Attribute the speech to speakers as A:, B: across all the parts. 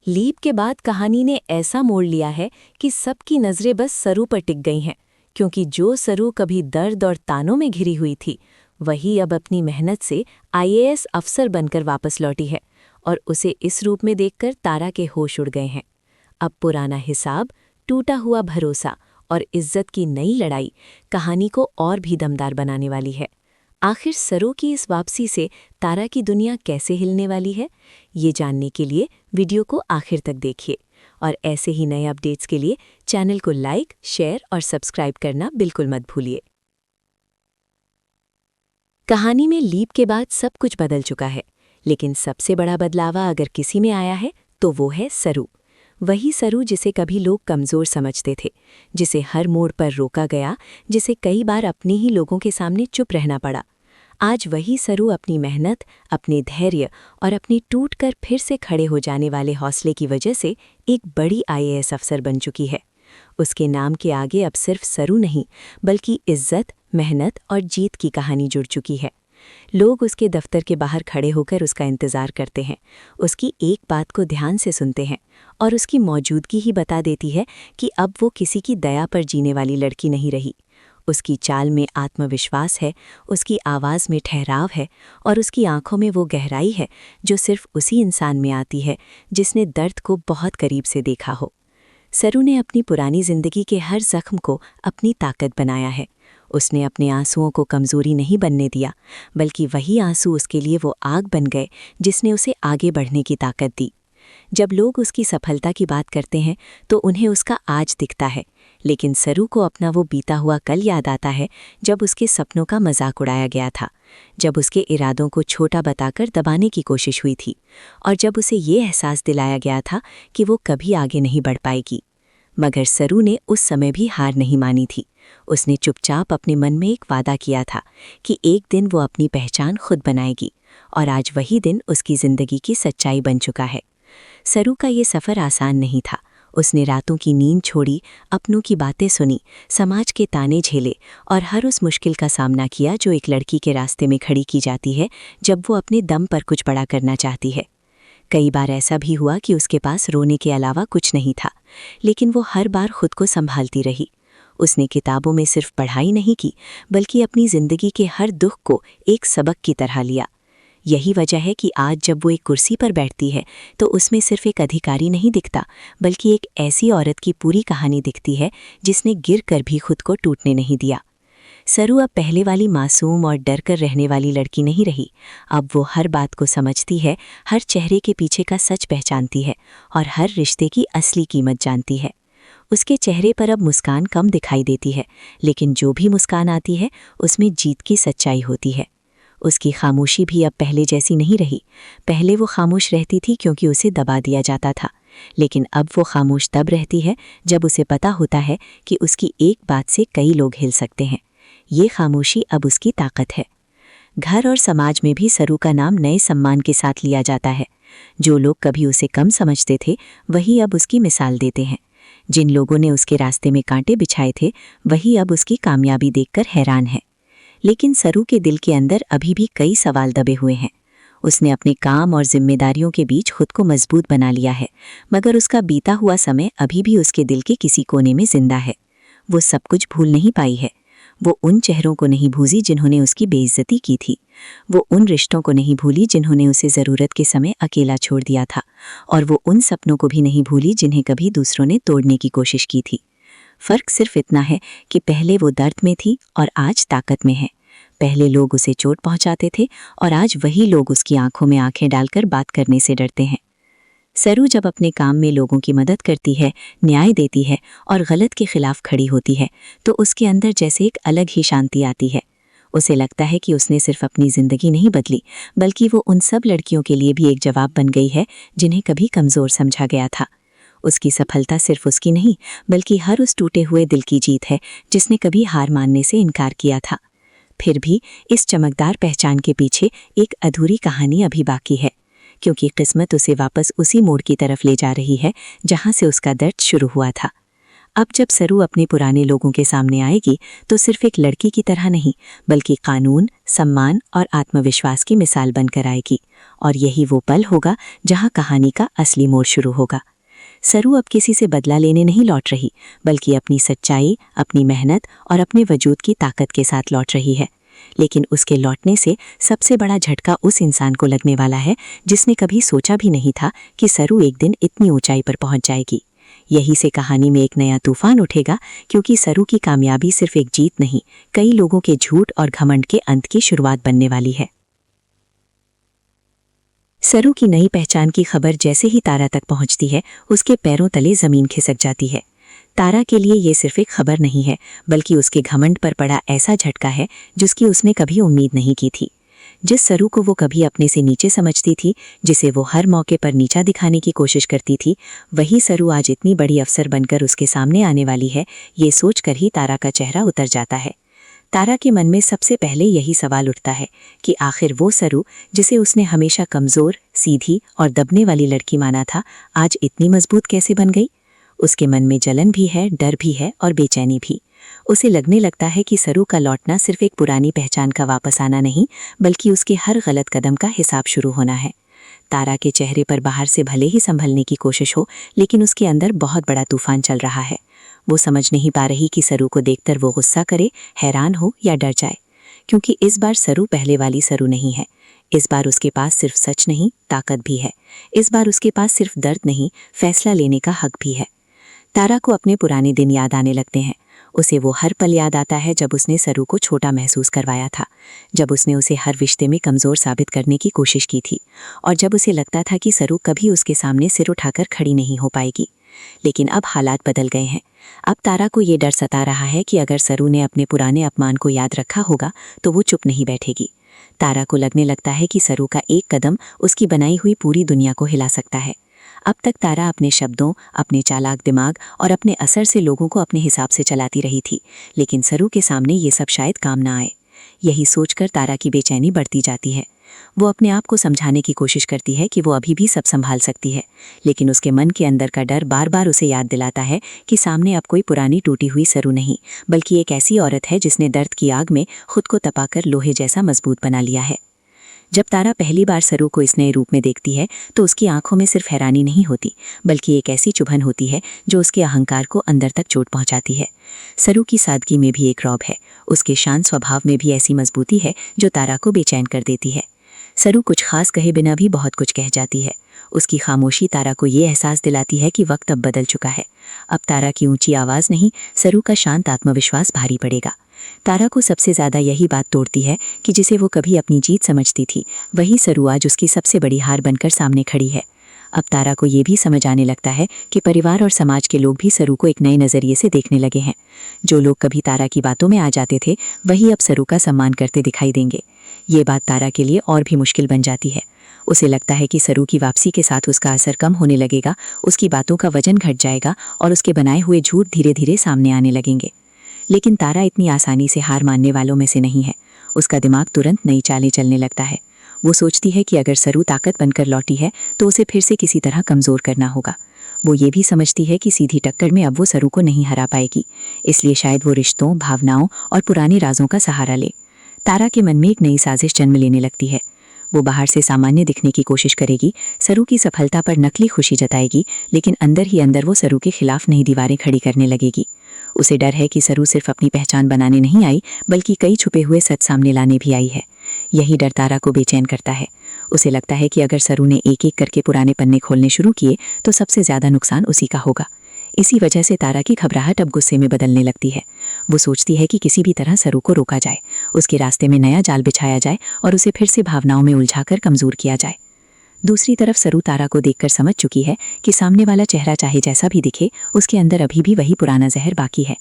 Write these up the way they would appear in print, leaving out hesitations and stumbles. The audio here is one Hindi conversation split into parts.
A: लीप के बाद कहानी ने ऐसा मोड़ लिया है कि सबकी नज़रें बस सरू पर टिक गई हैं, क्योंकि जो सरू कभी दर्द और तानों में घिरी हुई थी, वही अब अपनी मेहनत से आईएएस अफसर बनकर वापस लौटी है। और उसे इस रूप में देखकर तारा के होश उड़ गए हैं। अब पुराना हिसाब, टूटा हुआ भरोसा और इज्जत की नई लड़ाई कहानी को और भी दमदार बनाने वाली है। आखिर सरू की इस वापसी से तारा की दुनिया कैसे हिलने वाली है, ये जानने के लिए वीडियो को आखिर तक देखिए। और ऐसे ही नए अपडेट्स के लिए चैनल को लाइक, शेयर और सब्सक्राइब करना बिल्कुल मत भूलिए। कहानी में लीप के बाद सब कुछ बदल चुका है, लेकिन सबसे बड़ा बदलावा अगर किसी में आया है तो वो है सरू। वही सरू जिसे कभी लोग कमज़ोर समझते थे, जिसे हर मोड़ पर रोका गया, जिसे कई बार अपने ही लोगों के सामने चुप रहना पड़ा। आज वही सरू अपनी मेहनत, अपने धैर्य और अपने टूट कर फिर से खड़े हो जाने वाले हौसले की वजह से एक बड़ी आईएएस अफसर बन चुकी है। उसके नाम के आगे अब सिर्फ सरू नहीं, बल्कि इज्जत, मेहनत और जीत की कहानी जुड़ चुकी है। लोग उसके दफ्तर के बाहर खड़े होकर उसका इंतज़ार करते हैं, उसकी एक बात को ध्यान से सुनते हैं, और उसकी मौजूदगी ही बता देती है कि अब वो किसी की दया पर जीने वाली लड़की नहीं रही। उसकी चाल में आत्मविश्वास है, उसकी आवाज़ में ठहराव है, और उसकी आंखों में वो गहराई है जो सिर्फ उसी इंसान में आती है जिसने दर्द को बहुत करीब से देखा हो। सरू ने अपनी पुरानी जिंदगी के हर जख्म को अपनी ताकत बनाया है। उसने अपने आंसुओं को कमज़ोरी नहीं बनने दिया, बल्कि वही आंसू उसके लिए वो आग बन गए जिसने उसे आगे बढ़ने की ताकत दी। जब लोग उसकी सफलता की बात करते हैं तो उन्हें उसका आज दिखता है, लेकिन सरू को अपना वो बीता हुआ कल याद आता है जब उसके सपनों का मजाक उड़ाया गया था, जब उसके इरादों को छोटा बताकर दबाने की कोशिश हुई थी, और जब उसे ये एहसास दिलाया गया था कि वो कभी आगे नहीं बढ़ पाएगी। मगर सरू ने उस समय भी हार नहीं मानी थी। उसने चुपचाप अपने मन में एक वादा किया था कि एक दिन वो अपनी पहचान खुद बनाएगी, और आज वही दिन उसकी ज़िंदगी की सच्चाई बन चुका है। सरू का ये सफ़र आसान नहीं था। उसने रातों की नींद छोड़ी, अपनों की बातें सुनी, समाज के ताने झेले और हर उस मुश्किल का सामना किया जो एक लड़की के रास्ते में खड़ी की जाती है जब वो अपने दम पर कुछ बड़ा करना चाहती है। कई बार ऐसा भी हुआ कि उसके पास रोने के अलावा कुछ नहीं था, लेकिन वो हर बार खुद को संभालती रही। उसने किताबों में सिर्फ पढ़ाई नहीं की, बल्कि अपनी ज़िंदगी के हर दुख को एक सबक की तरह लिया। यही वजह है कि आज जब वो एक कुर्सी पर बैठती है तो उसमें सिर्फ एक अधिकारी नहीं दिखता, बल्कि एक ऐसी औरत की पूरी कहानी दिखती है जिसने गिर कर भी खुद को टूटने नहीं दिया। सरू अब पहले वाली मासूम और डर कर रहने वाली लड़की नहीं रही। अब वो हर बात को समझती है, हर चेहरे के पीछे का सच पहचानती है और हर रिश्ते की असली कीमत जानती है। उसके चेहरे पर अब मुस्कान कम दिखाई देती है, लेकिन जो भी मुस्कान आती है उसमें जीत की सच्चाई होती है। उसकी खामोशी भी अब पहले जैसी नहीं रही। पहले वो खामोश रहती थी क्योंकि उसे दबा दिया जाता था, लेकिन अब वो खामोश तब रहती है जब उसे पता होता है कि उसकी एक बात से कई लोग हिल सकते हैं। ये खामोशी अब उसकी ताकत है। घर और समाज में भी सरू का नाम नए सम्मान के साथ लिया जाता है। जो लोग कभी उसे कम समझते थे, वही अब उसकी मिसाल देते हैं। जिन लोगों ने उसके रास्ते में कांटे बिछाए थे, वही अब उसकी कामयाबी देखकर हैरान है। लेकिन सरू के दिल के अंदर अभी भी कई सवाल दबे हुए हैं। उसने अपने काम और जिम्मेदारियों के बीच खुद को मजबूत बना लिया है, मगर उसका बीता हुआ समय अभी भी उसके दिल के किसी कोने में जिंदा है। वो सब कुछ भूल नहीं पाई है। वो उन चेहरों को नहीं भूली जिन्होंने उसकी बेइज्जती की थी। वो उन रिश्तों को नहीं भूली जिन्होंने उसे ज़रूरत के समय अकेला छोड़ दिया था। और वो उन सपनों को भी नहीं भूली जिन्हें कभी दूसरों ने तोड़ने की कोशिश की थी। फ़र्क सिर्फ इतना है कि पहले वो दर्द में थी और आज ताकत में है। पहले लोग उसे चोट पहुंचाते थे और आज वही लोग उसकी आंखों में आंखें डालकर बात करने से डरते हैं। सरू जब अपने काम में लोगों की मदद करती है, न्याय देती है और गलत के खिलाफ खड़ी होती है, तो उसके अंदर जैसे एक अलग ही शांति आती है। उसे लगता है कि उसने सिर्फ अपनी ज़िंदगी नहीं बदली, बल्कि वो उन सब लड़कियों के लिए भी एक जवाब बन गई है जिन्हें कभी कमज़ोर समझा गया था। उसकी सफलता सिर्फ उसकी नहीं, बल्कि हर उस टूटे हुए दिल की जीत है जिसने कभी हार मानने से इनकार किया था। फिर भी इस चमकदार पहचान के पीछे एक अधूरी कहानी अभी बाकी है, क्योंकि किस्मत उसे वापस उसी मोड़ की तरफ ले जा रही है जहां से उसका दर्द शुरू हुआ था। अब जब सरू अपने पुराने लोगों के सामने आएगी तो सिर्फ एक लड़की की तरह नहीं, बल्कि कानून, सम्मान और आत्मविश्वास की मिसाल बनकर आएगी। और यही वो पल होगा जहां कहानी का असली मोड़ शुरू होगा। सरू अब किसी से बदला लेने नहीं लौट रही, बल्कि अपनी सच्चाई, अपनी मेहनत और अपने वजूद की ताकत के साथ लौट रही है। लेकिन उसके लौटने से सबसे बड़ा झटका उस इंसान को लगने वाला है जिसने कभी सोचा भी नहीं था कि सरू एक दिन इतनी ऊंचाई पर पहुंच जाएगी। यही से कहानी में एक नया तूफान उठेगा, क्योंकि सरू की कामयाबी सिर्फ एक जीत नहीं, कई लोगों के झूठ और घमंड के अंत की शुरुआत बनने वाली है। सरू की नई पहचान की खबर जैसे ही तारा तक पहुंचती है, उसके पैरों तले जमीन खिसक जाती है। तारा के लिए ये सिर्फ एक खबर नहीं है, बल्कि उसके घमंड पर पड़ा ऐसा झटका है जिसकी उसने कभी उम्मीद नहीं की थी। जिस सरू को वो कभी अपने से नीचे समझती थी, जिसे वो हर मौके पर नीचा दिखाने की कोशिश करती थी, वही सरू आज इतनी बड़ी अफसर बनकर उसके सामने आने वाली है। ये सोचकर ही तारा का चेहरा उतर जाता है। तारा के मन में सबसे पहले यही सवाल उठता है कि आखिर वो सरू जिसे उसने हमेशा कमज़ोर, सीधी और दबने वाली लड़की माना था, आज इतनी मजबूत कैसे बन गई। उसके मन में जलन भी है, डर भी है और बेचैनी भी। उसे लगने लगता है कि सरू का लौटना सिर्फ एक पुरानी पहचान का वापस आना नहीं, बल्कि उसके हर गलत कदम का हिसाब शुरू होना है। तारा के चेहरे पर बाहर से भले ही संभलने की कोशिश हो, लेकिन उसके अंदर बहुत बड़ा तूफान चल रहा है। वो समझ नहीं पा रही कि सरू को देखकर वो गुस्सा करे, हैरान हो या डर जाए, क्योंकि इस बार सरू पहले वाली सरू नहीं है। इस बार उसके पास सिर्फ सच नहीं, ताकत भी है। इस बार उसके पास सिर्फ दर्द नहीं, फैसला लेने का हक भी है। तारा को अपने पुराने दिन याद आने लगते हैं। उसे वो हर पल याद आता है जब उसने सरू को छोटा महसूस करवाया था, जब उसने उसे हर रिश्ते में कमज़ोर साबित करने की कोशिश की थी, और जब उसे लगता था कि सरू कभी उसके सामने सिर उठाकर खड़ी नहीं हो पाएगी। लेकिन अब हालात बदल गए हैं। अब तारा को ये डर सता रहा है कि अगर सरू ने अपने पुराने अपमान को याद रखा होगा तो वो चुप नहीं बैठेगी। तारा को लगने लगता है कि सरू का एक कदम उसकी बनाई हुई पूरी दुनिया को हिला सकता है। अब तक तारा अपने शब्दों, अपने चालाक दिमाग और अपने असर से लोगों को अपने हिसाब से चलाती रही थी, लेकिन सरू के सामने ये सब शायद काम ना आए। यही सोचकर तारा की बेचैनी बढ़ती जाती है। वो अपने आप को समझाने की कोशिश करती है कि वो अभी भी सब संभाल सकती है, लेकिन उसके मन के अंदर का डर बार बार उसे याद दिलाता है कि सामने अब कोई पुरानी टूटी हुई सरू नहीं, बल्कि एक ऐसी औरत है जिसने दर्द की आग में खुद को तपाकर लोहे जैसा मजबूत बना लिया है। जब तारा पहली बार सरू को इस नए रूप में देखती है तो उसकी आंखों में सिर्फ हैरानी नहीं होती, बल्कि एक ऐसी चुभन होती है जो उसके अहंकार को अंदर तक चोट पहुंचाती है। सरू की सादगी में भी एक रौब है, उसके शांत स्वभाव में भी ऐसी मजबूती है जो तारा को बेचैन कर देती है। सरू कुछ खास कहे बिना भी बहुत कुछ कह जाती है। उसकी खामोशी तारा को ये एहसास दिलाती है कि वक्त अब बदल चुका है। अब तारा की ऊंची आवाज़ नहीं, सरू का शांत आत्मविश्वास भारी पड़ेगा। तारा को सबसे ज़्यादा यही बात तोड़ती है कि जिसे वो कभी अपनी जीत समझती थी, वही सरू आज उसकी सबसे बड़ी हार बनकर सामने खड़ी है। अब तारा को ये भी समझ आने लगता है कि परिवार और समाज के लोग भी सरू को एक नए नज़रिए से देखने लगे हैं। जो लोग कभी तारा की बातों में आ जाते थे, वही अब सरू का सम्मान करते दिखाई देंगे। ये बात तारा के लिए और भी मुश्किल बन जाती है। उसे लगता है कि सरू की वापसी के साथ उसका असर कम होने लगेगा, उसकी बातों का वजन घट जाएगा और उसके बनाए हुए झूठ धीरे धीरे सामने आने लगेंगे। लेकिन तारा इतनी आसानी से हार मानने वालों में से नहीं है। उसका दिमाग तुरंत नई चालें चलने लगता है। वो सोचती है कि अगर सरू ताकत बनकर लौटी है तो उसे फिर से किसी तरह कमज़ोर करना होगा। वो ये भी समझती है कि सीधी टक्कर में अब वो सरू को नहीं हरा पाएगी, इसलिए शायद वो रिश्तों, भावनाओं और पुराने राजों का सहारा ले। तारा के मन में एक नई साजिश जन्म लेने लगती है। वो बाहर से सामान्य दिखने की कोशिश करेगी, सरू की सफलता पर नकली खुशी जताएगी, लेकिन अंदर ही अंदर वो सरू के खिलाफ नई दीवारें खड़ी करने लगेगी। उसे डर है कि सरू सिर्फ अपनी पहचान बनाने नहीं आई, बल्कि कई छुपे हुए सच सामने लाने भी आई है। यही डर तारा को बेचैन करता है। उसे लगता है कि अगर सरू ने एक एक करके पुराने पन्ने खोलने शुरू किए तो सबसे ज़्यादा नुकसान उसी का होगा। इसी वजह से तारा की घबराहट अब गुस्से में बदलने लगती है। वो सोचती है कि किसी भी तरह सरू को रोका जाए, उसके रास्ते में नया जाल बिछाया जाए और उसे फिर से भावनाओं में उलझाकर कमज़ोर किया जाए। दूसरी तरफ सरू तारा को देखकर समझ चुकी है कि सामने वाला चेहरा चाहे जैसा भी दिखे, उसके अंदर अभी भी वही पुराना जहर बाकी है।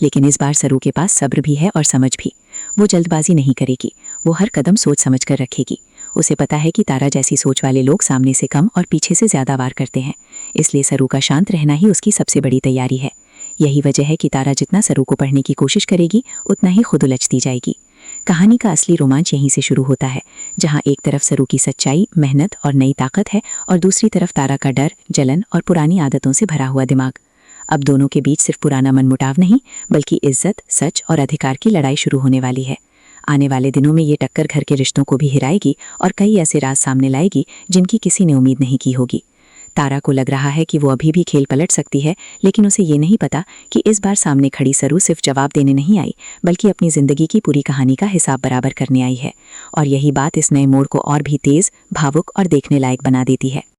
A: लेकिन इस बार सरू के पास सब्र भी है और समझ भी। वो जल्दबाजी नहीं करेगी, वो हर कदम सोच समझ कर रखेगी। उसे पता है कि तारा जैसी सोच वाले लोग सामने से कम और पीछे से ज़्यादा वार करते हैं, इसलिए सरू का शांत रहना ही उसकी सबसे बड़ी तैयारी है। यही वजह है कि तारा जितना सरू को पढ़ने की कोशिश करेगी, उतना ही खुद उलझती जाएगी। कहानी का असली रोमांच यहीं से शुरू होता है, जहां एक तरफ सरू की सच्चाई, मेहनत और नई ताकत है और दूसरी तरफ तारा का डर, जलन और पुरानी आदतों से भरा हुआ दिमाग। अब दोनों के बीच सिर्फ पुराना मनमुटाव नहीं, बल्कि इज्जत, सच और अधिकार की लड़ाई शुरू होने वाली है। आने वाले दिनों में ये टक्कर घर के रिश्तों को भी हिराएगी और कई ऐसे राज सामने लाएगी जिनकी किसी ने उम्मीद नहीं की होगी। तारा को लग रहा है कि वो अभी भी खेल पलट सकती है, लेकिन उसे ये नहीं पता कि इस बार सामने खड़ी सरू सिर्फ जवाब देने नहीं आई, बल्कि अपनी जिंदगी की पूरी कहानी का हिसाब बराबर करने आई है। और यही बात इस नए मोड़ को और भी तेज, भावुक और देखने लायक बना देती है।